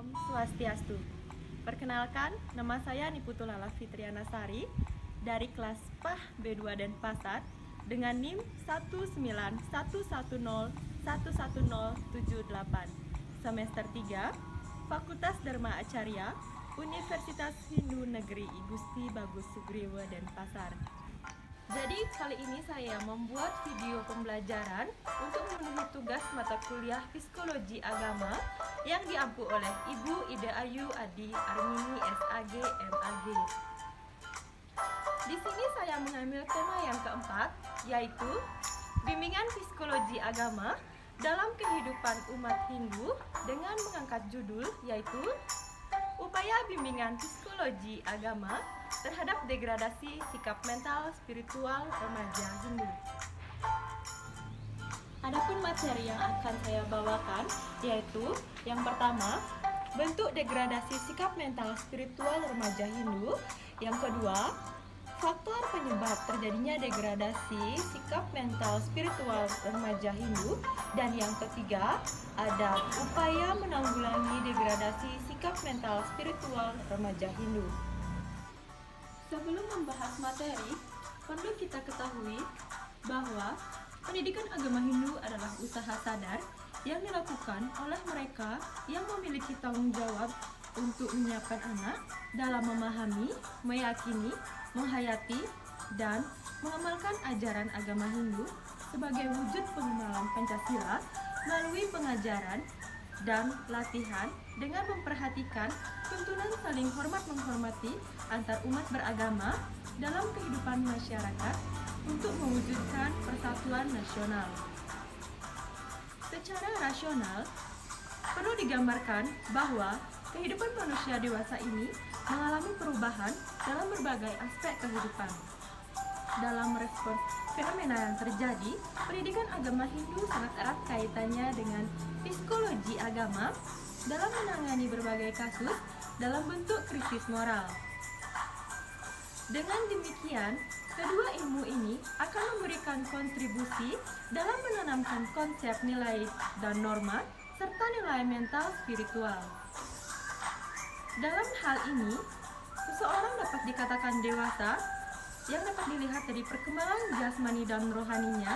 Om Swastiastu. Perkenalkan, nama saya Niputulala Fitriana Sari dari kelas PAH B2 Denpasar dengan NIM 19110110078 semester 3 Fakultas Dharma Acarya Universitas Hindu Negeri I Gusti Bagus Sugriwa Denpasar. Jadi kali ini saya membuat video pembelajaran untuk memenuhi tugas mata kuliah Psikologi Agama yang diampu oleh Ibu Ida Ayu Adi Armini SAG MAG. Di sini saya mengambil tema yang keempat, yaitu bimbingan psikologi agama dalam kehidupan umat Hindu dengan mengangkat judul yaitu upaya bimbingan psikologi agama terhadap degradasi sikap mental spiritual remaja Hindu. Adapun materi yang akan saya bawakan yaitu yang pertama, bentuk degradasi sikap mental spiritual remaja Hindu. Yang kedua, faktor penyebab terjadinya degradasi sikap mental spiritual remaja Hindu. Dan yang ketiga, ada upaya menanggulangi degradasi sikap mental spiritual remaja Hindu. Sebelum membahas materi, perlu kita ketahui bahwa pendidikan agama Hindu adalah usaha sadar yang dilakukan oleh mereka yang memiliki tanggung jawab untuk menyiapkan anak dalam memahami, meyakini, menghayati, dan mengamalkan ajaran agama Hindu sebagai wujud pengenalan Pancasila melalui pengajaran dan latihan dengan memperhatikan tuntunan saling hormat-menghormati antar umat beragama dalam kehidupan masyarakat untuk mewujudkan persatuan nasional. Secara rasional, perlu digambarkan bahwa kehidupan manusia dewasa ini mengalami perubahan dalam berbagai aspek kehidupan. Dalam merespon fenomena yang terjadi, pendidikan agama Hindu sangat erat kaitannya dengan psikologi agama dalam menangani berbagai kasus dalam bentuk krisis moral. Dengan demikian, kedua ilmu ini akan memberikan kontribusi dalam menanamkan konsep nilai dan norma serta nilai mental spiritual. Dalam hal ini, seseorang dapat dikatakan dewasa yang dapat dilihat dari perkembangan jasmani dan rohaninya,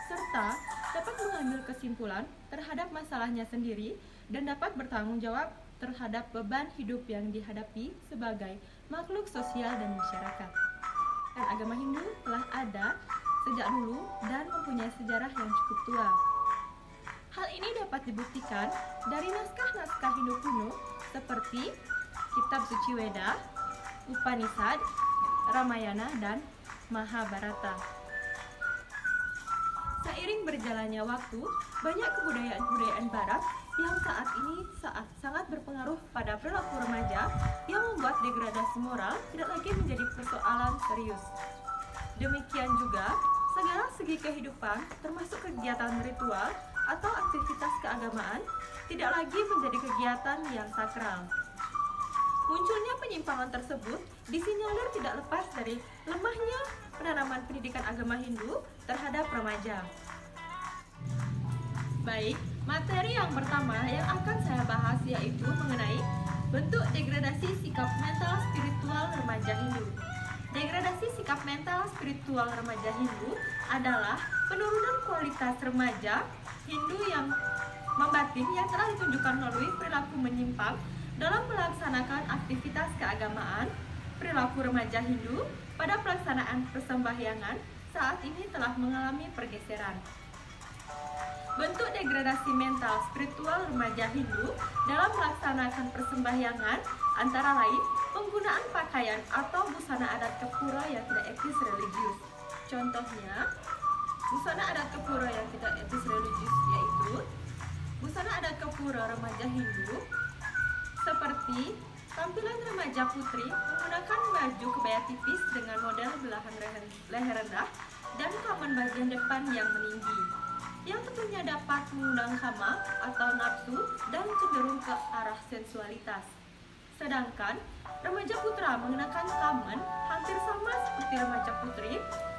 serta dapat mengambil kesimpulan terhadap masalahnya sendiri dan dapat bertanggung jawab terhadap beban hidup yang dihadapi sebagai makhluk sosial dan masyarakat. Dan agama Hindu telah ada sejak dulu dan mempunyai sejarah yang cukup tua. Hal ini dapat dibuktikan dari naskah-naskah Hindu kuno seperti Kitab Suci Weda, Upanishad, Ramayana, dan Mahabharata. Seiring berjalannya waktu, banyak kebudayaan-kebudayaan barat yang saat ini sangat berpengaruh pada perilaku remaja yang membuat degradasi moral tidak lagi menjadi persoalan serius. Demikian juga, segala segi kehidupan termasuk kegiatan ritual atau aktivitas keagamaan tidak lagi menjadi kegiatan yang sakral. Munculnya penyimpangan tersebut disinyalir tidak lepas dari lemahnya penanaman pendidikan agama Hindu terhadap remaja. Baik, materi yang pertama yang akan saya bahas yaitu mengenai bentuk degradasi sikap mental spiritual remaja Hindu. Degradasi sikap mental spiritual remaja Hindu adalah penurunan kualitas remaja Hindu yang membatin yang telah ditunjukkan melalui perilaku menyimpang dalam melaksanakan aktivitas keagamaan. Perilaku remaja Hindu pada pelaksanaan persembahyangan saat ini telah mengalami pergeseran. Bentuk degradasi mental spiritual remaja Hindu dalam melaksanakan persembahyangan antara lain penggunaan pakaian atau busana adat Kepura yang tidak etis religius. Contohnya, busana adat Kepura yang tidak etis religius yaitu busana adat Kepura remaja Hindu seperti tampilan remaja putri menggunakan baju kebaya tipis dengan model belahan leher rendah dan kaman bagian depan yang meninggi, yang tentunya dapat mengundang hama atau nafsu dan cenderung ke arah sensualitas. Sedangkan remaja putra mengenakan kamen hampir sama seperti remaja putri,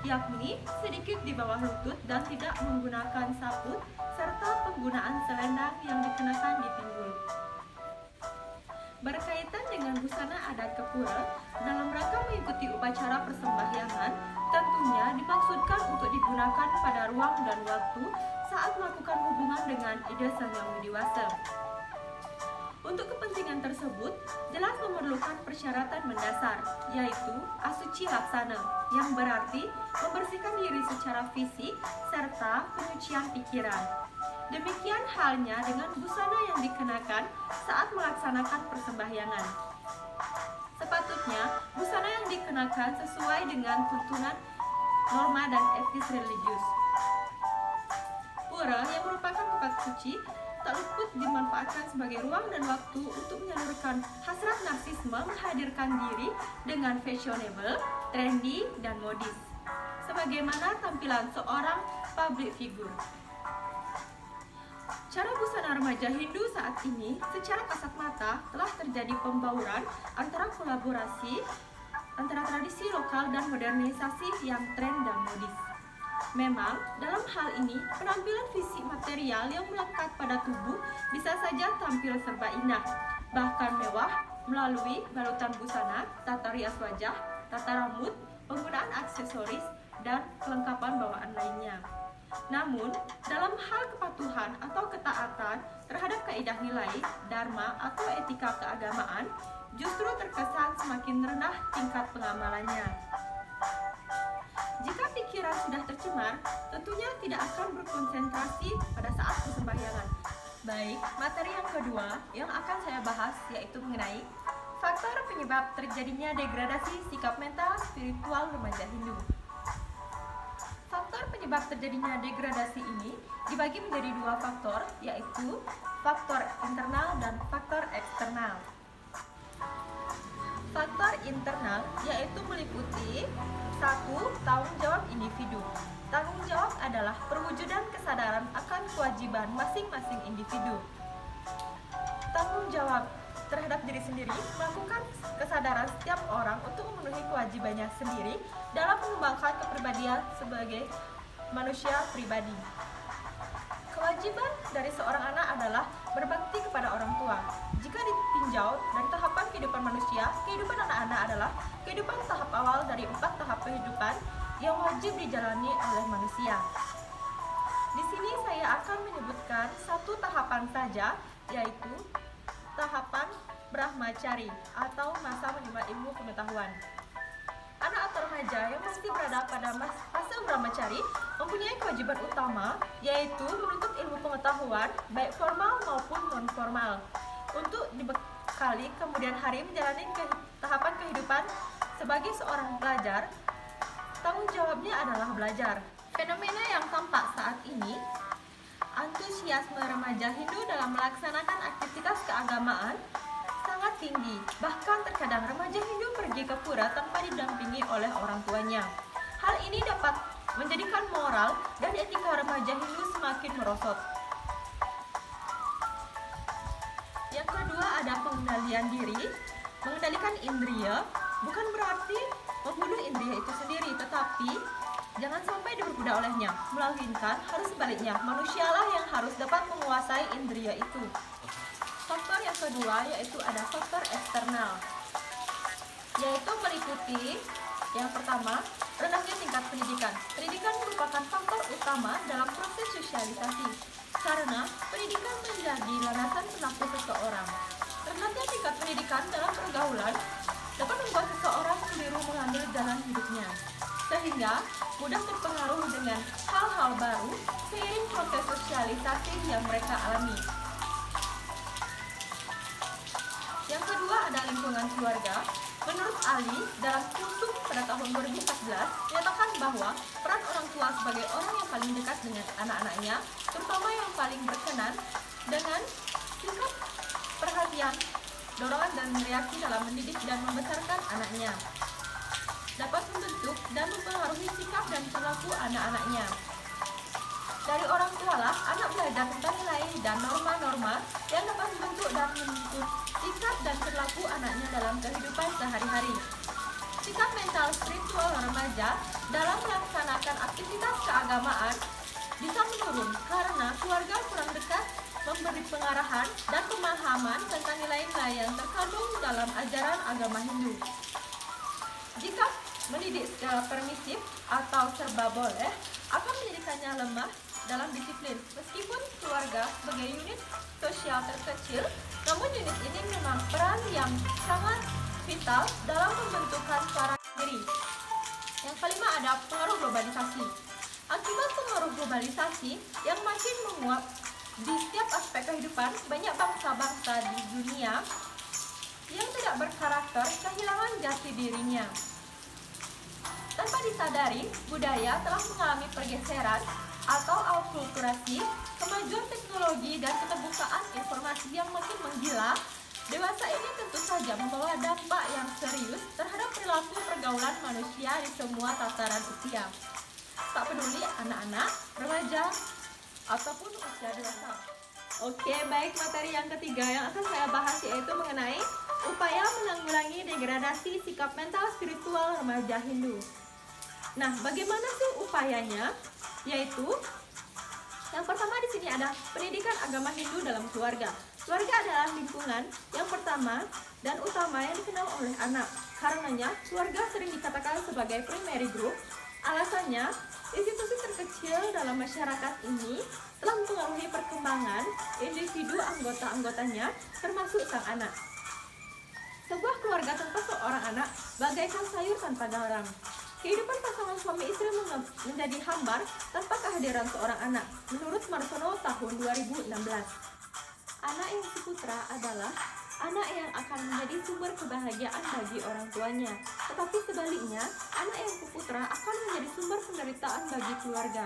yakni sedikit di bawah lutut dan tidak menggunakan saput, serta penggunaan selendang yang dikenakan di pinggul. berkaitan dengan busana adat Kepura dalam rangka mengikuti upacara persembahyangan, tentunya dimaksudkan untuk digunakan pada ruang dan waktu saat melakukan hubungan dengan ide sang yang dewasa. Untuk kepentingan tersebut, jelas memerlukan persyaratan mendasar, yaitu asuci laksana, yang berarti membersihkan diri secara fisik serta penyucian pikiran. Demikian halnya dengan busana yang dikenakan saat melaksanakan persembahyangan. Sepatutnya, busana yang dikenakan sesuai dengan tuntunan norma dan etis religius. Pura yang merupakan tempat suci tak luput dimanfaatkan sebagai ruang dan waktu untuk menyalurkan hasrat narsisme menghadirkan diri dengan fashionable, trendy, dan modis, sebagaimana tampilan seorang public figure. Cara busana remaja Hindu saat ini secara kasat mata telah terjadi pembauran antara kolaborasi antara tradisi lokal dan modernisasi yang tren dan modis. Memang, dalam hal ini, penampilan fisik material yang melekat pada tubuh bisa saja tampil serba indah, bahkan mewah melalui balutan busana, tata rias wajah, tata rambut, penggunaan aksesoris, dan kelengkapan bawaan lainnya. Namun, dalam hal kepatuhan atau ketaatan terhadap kaidah nilai, dharma atau etika keagamaan, justru terkesan semakin rendah tingkat pengamalannya. Jika pikiran sudah tercemar, tentunya tidak akan berkonsentrasi pada saat persembahyangan. Baik, materi yang kedua yang akan saya bahas yaitu mengenai faktor penyebab terjadinya degradasi sikap mental spiritual remaja Hindu. Faktor penyebab terjadinya degradasi ini dibagi menjadi dua faktor, yaitu faktor internal dan faktor eksternal. Faktor internal yaitu meliputi 1. Tanggung jawab individu. Tanggung jawab adalah perwujudan kesadaran akan kewajiban masing-masing individu. Tanggung jawab terhadap diri sendiri melakukan kesadaran setiap orang untuk memenuhi kewajibannya sendiri dalam mengembangkan kepribadian sebagai manusia pribadi. Kewajiban dari seorang anak adalah berbakti kepada orang tua. Jika ditinjau dari tahapan kehidupan manusia, kehidupan anak-anak adalah kehidupan tahap awal dari 4 tahap kehidupan yang wajib dijalani oleh manusia. Di sini saya akan menyebutkan satu tahapan saja, yaitu tahapan Brahmacari atau masa menimba ilmu pengetahuan. Anak atau remaja yang masih berada pada fase Brahmacari mempunyai kewajiban utama, yaitu menuntut ilmu pengetahuan baik formal maupun non-formal untuk dibekali kemudian hari menjalani tahapan kehidupan sebagai seorang pelajar. Tanggung jawabnya adalah belajar. Fenomena yang tampak saat ini, antusiasme remaja Hindu dalam melaksanakan aktivitas keagamaan sangat tinggi. Bahkan terkadang remaja Hindu pergi ke pura tanpa didampingi oleh orang tuanya. Hal ini dapat menjadikan moral dan etika remaja Hindu semakin merosot. Yang kedua ada pengendalian diri. Mengendalikan indria bukan berarti membunuh indria itu sendiri, tetapi jangan sampai diperbudak olehnya, melainkan harus sebaliknya, manusialah yang harus dapat menguasai indria itu. Faktor yang kedua yaitu ada faktor eksternal, yaitu meliputi yang pertama, rendahnya tingkat pendidikan. Pendidikan merupakan faktor utama dalam proses sosialisasi, karena pendidikan menjadi landasan perilaku seseorang. Rendahnya tingkat pendidikan dalam pergaulan dapat membuat seseorang keliru mengambil jalan hidupnya, sehingga mudah terpengaruh dengan hal-hal baru seiring proses sosialisasi yang mereka alami. Yang kedua ada lingkungan keluarga. Menurut Ali, dalam Kusum pada tahun 2014, menyatakan bahwa peran orang tua sebagai orang yang paling dekat dengan anak-anaknya, terutama yang paling berkenan dengan sikap perhatian, dorongan dan reaksi dalam mendidik dan membesarkan anaknya, dapat membentuk dan mempengaruhi sikap dan perilaku anak-anaknya. Dari orang tualah anak belajar tentang nilai dan norma-norma yang dapat membentuk dan menuntut sikap dan perilaku anaknya dalam kehidupan sehari-hari. Sikap mental spiritual remaja dalam melaksanakan aktivitas keagamaan bisa menurun karena keluarga kurang dekat memberi pengarahan dan pemahaman tentang nilai-nilai yang terkandung dalam ajaran agama Hindu. Jika mendidik secara permisif atau serba boleh, akan menjadikannya lemah dalam disiplin. Meskipun keluarga sebagai unit sosial terkecil, namun unit ini memang peran yang sangat vital dalam pembentukan cara diri. Yang kelima ada pengaruh globalisasi. Akibat pengaruh globalisasi yang makin menguat di setiap aspek kehidupan, banyak bangsa-bangsa di dunia yang tidak berkarakter kehilangan jati dirinya. Tanpa disadari, budaya telah mengalami pergeseran atau akulturasi, kemajuan teknologi dan keterbukaan informasi yang makin menggila. Dewasa ini tentu saja membawa dampak yang serius terhadap perilaku pergaulan manusia di semua tataran usia. Tak peduli anak-anak, remaja, ataupun usia dewasa. Oke, baik, materi yang ketiga yang akan saya bahas yaitu mengenai upaya menanggulangi degradasi sikap mental spiritual remaja Hindu. Nah, bagaimana sih upayanya? Yaitu yang pertama di sini ada pendidikan agama Hindu dalam keluarga. Keluarga adalah lingkungan yang pertama dan utama yang dikenal oleh anak. Karenanya, keluarga sering dikatakan sebagai primary group. Alasannya, institusi terkecil dalam masyarakat ini telah mempengaruhi perkembangan individu anggota-anggotanya, termasuk sang anak. Sebuah keluarga tanpa seorang anak bagaikan sayur tanpa garam. Kehidupan pasangan suami istri menjadi hambar tanpa kehadiran seorang anak. Menurut Marsono tahun 2016, anak yang suputra adalah anak yang akan menjadi sumber kebahagiaan bagi orang tuanya. Tetapi sebaliknya, anak yang kuputra akan menjadi sumber penderitaan bagi keluarga.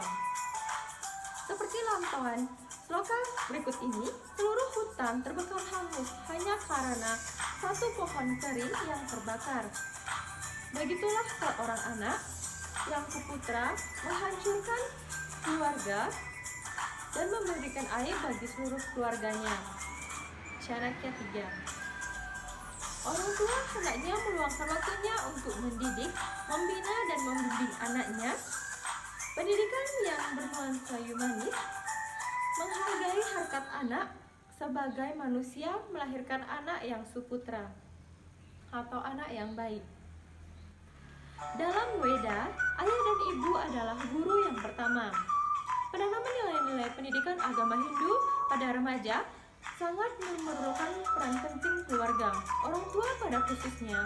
Seperti lantauan sloka berikut ini, seluruh hutan terbakar hangus hanya karena satu pohon kering yang terbakar. Begitulah seorang anak yang kuputra menghancurkan keluarga dan memberikan aib bagi seluruh keluarganya. Chanakya 3. Orang tua hendaknya meluangkan waktunya untuk mendidik, membina dan membimbing anaknya. Pendidikan yang bernuansa humanis, menghargai harkat anak sebagai manusia, melahirkan anak yang suputra atau anak yang baik. Dalam Weda, ayah dan ibu adalah guru yang pertama. Penanaman nilai-nilai pendidikan agama Hindu pada remaja sangat memerlukan peran penting keluarga, orang tua pada khususnya.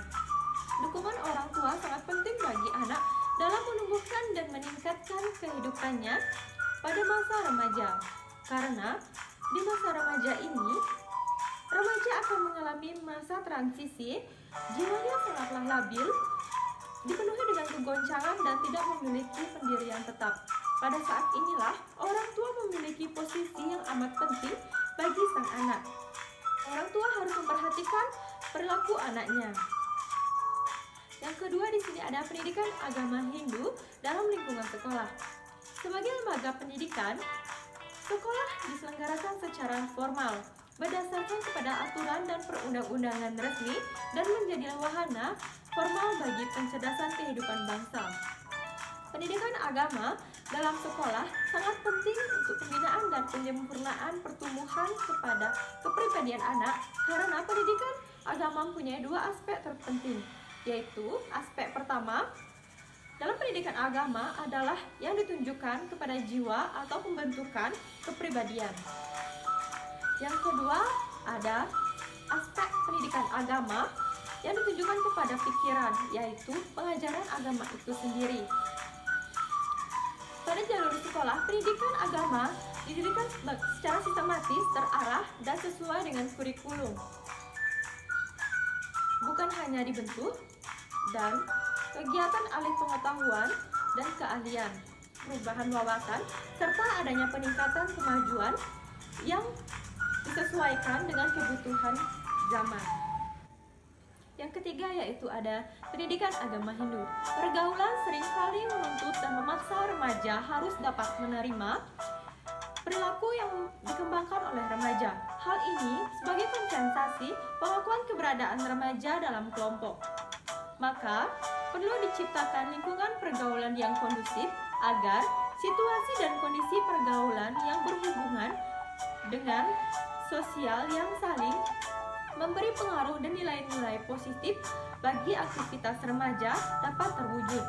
Dukungan orang tua sangat penting bagi anak dalam menumbuhkan dan meningkatkan kehidupannya pada masa remaja. Karena di masa remaja ini, remaja akan mengalami masa transisi, jiwanya sangatlah labil, dipenuhi dengan kegoncangan dan tidak memiliki pendirian tetap. Pada saat inilah orang tua memiliki posisi yang amat penting bagi sang anak. Orang tua harus memperhatikan perilaku anaknya. Yang kedua di sini ada pendidikan agama Hindu dalam lingkungan sekolah. Sebagai lembaga pendidikan, sekolah diselenggarakan secara formal berdasarkan kepada aturan dan perundang-undangan resmi dan menjadi wahana formal bagi pencerdasan kehidupan bangsa. Pendidikan agama dalam sekolah sangat penting untuk pembinaan dan penyempurnaan pertumbuhan kepada kepribadian anak, karena pendidikan agama mempunyai dua aspek terpenting, yaitu aspek pertama dalam pendidikan agama adalah yang ditunjukkan kepada jiwa atau pembentukan kepribadian. Yang kedua ada aspek pendidikan agama yang ditunjukkan kepada pikiran, yaitu pengajaran agama itu sendiri. Pada jalur sekolah, pendidikan agama didirikan secara sistematis, terarah, dan sesuai dengan kurikulum. Bukan hanya dibentuk dan kegiatan alih pengetahuan dan keahlian, perubahan wawasan, serta adanya peningkatan kemajuan yang disesuaikan dengan kebutuhan zaman. Yang ketiga yaitu ada pendidikan agama Hindu. Pergaulan seringkali menuntut dan memaksa remaja harus dapat menerima perilaku yang dikembangkan oleh remaja. Hal ini sebagai kompensasi pengakuan keberadaan remaja dalam kelompok. Maka perlu diciptakan lingkungan pergaulan yang kondusif agar situasi dan kondisi pergaulan yang berhubungan dengan sosial yang saling memberi pengaruh dan nilai-nilai positif bagi aktivitas remaja dapat terwujud.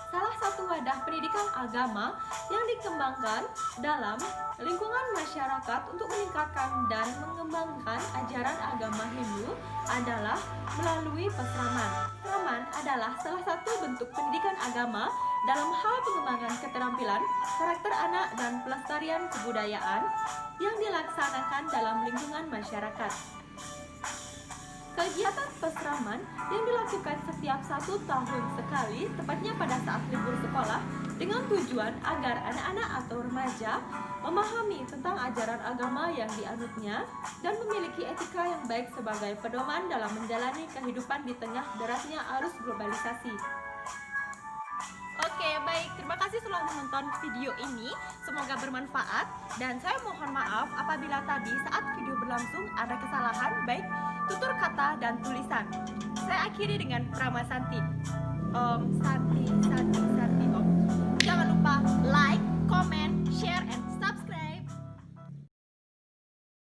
Salah satu wadah pendidikan agama yang dikembangkan dalam lingkungan masyarakat untuk meningkatkan dan mengembangkan ajaran agama Hindu adalah melalui pesraman. Pesraman adalah salah satu bentuk pendidikan agama dalam hal pengembangan keterampilan, karakter anak, dan pelestarian kebudayaan yang dilaksanakan dalam lingkungan masyarakat. Kegiatan pesraman yang dilakukan setiap 1 tahun sekali, tepatnya pada saat libur sekolah, dengan tujuan agar anak-anak atau remaja memahami tentang ajaran agama yang dianutnya dan memiliki etika yang baik sebagai pedoman dalam menjalani kehidupan di tengah derasnya arus globalisasi. Oke, baik. Terima kasih telah menonton video ini. Semoga bermanfaat. Dan saya mohon maaf apabila tadi saat video berlangsung ada kesalahan, baik tutur kata dan tulisan. Saya akhiri dengan Prama Santi. Om Santi.